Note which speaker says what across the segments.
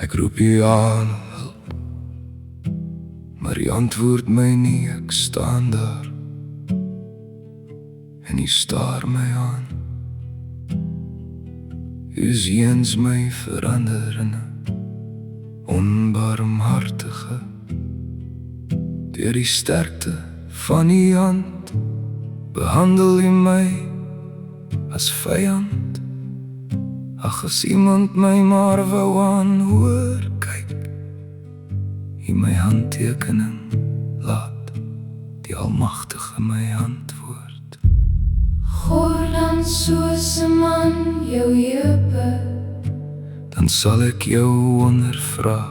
Speaker 1: Ek roep U aan, hulp, maar U antwoord my nie. Ek staan daar en U staar my aan. U is eens my verander in 'n onbarmhartige. Deur die sterkte van U hand behandel U my as vyand. Ag, as iemand my maar wou aanhoor, kyk, U my handtekening laat, die Almagtige my antwoord.
Speaker 2: Goor dan soos 'n man jou heupe,
Speaker 1: Dan sal ek jou ondervra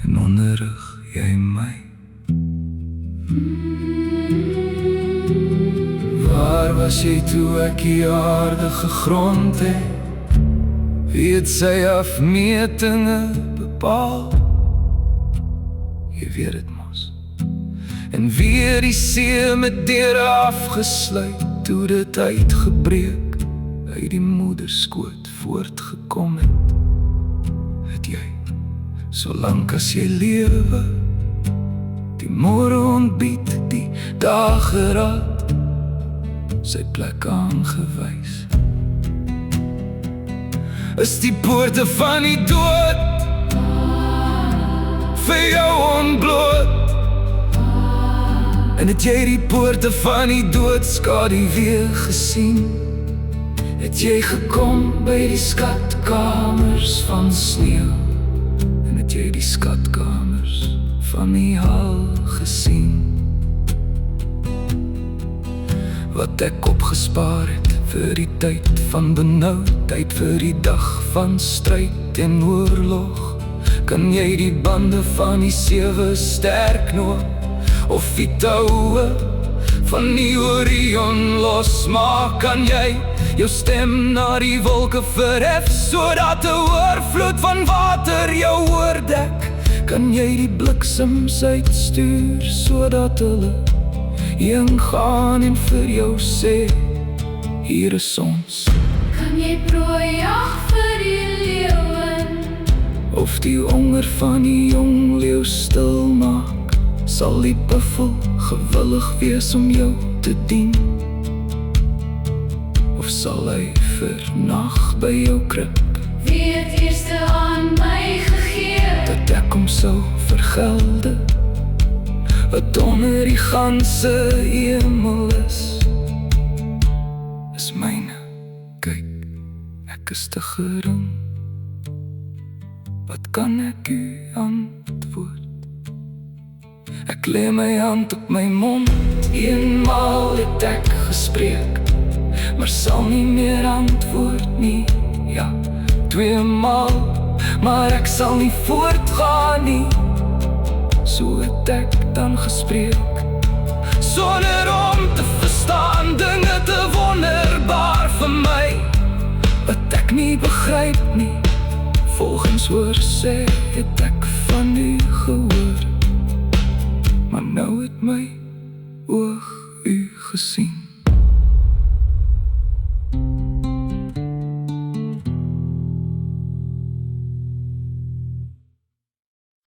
Speaker 1: en onderrig jy my. Waar was jy toe ek die aarde gegrond het? Wie het sy afmetinge bepaal? Jy weet het mos. En wie het die see met deure afgesluit toe dit uitgebreek uit die moederskoot voortgekom het? Het jy, solank as jy lewe, die môre ontbied, die dageraad, sy plek aangewys? Is die poorte van die dood vir jou ontbloot? En het jy die poorte van die dood skadu weer gesien? Het jy gekom by die skatkamers van sneeu? En het jy die skatkamers van die hal gesien? Wat ek opgespaar het vir die tyd van benauwdheid, vir die dag van stryd en oorlog. Kan jy die bande van die 7 sterknoop of die toue van die Orion losmaak? Kan jy jou stem na die wolke verhef, sodat 'n oorvloed van water jou oordek? Kan jy die bliksems uitstuur, sodat hulle heen gaan en vir jou sê, hier is ons?
Speaker 2: kan jy prooi jag vir die leeuwen,
Speaker 1: Of die honger van die jong leeu stil maak? Sal die buffel gewillig wees om jou te dien? Of sal hy vernag by jou krib,
Speaker 2: wie het eerste aan my gegee?
Speaker 1: dat ek hom sou vergelde, wat onder die ganse hemel is myne? Kyk, ek is te gering, wat kan ek U antwoord? Ek lê my hand op my mond, eenmaal het ek gespreek, maar sal nie meer antwoord nie. Ja, 2maal, maar ek sal nie voortgaan nie. So het ek dan gespreek, sonder om te verstaan, dinge te wonderbaar vir my, wat ek nie begryp nie. Volgens hoor sê het ek van U gehoor, maar nou het my oog U gesien.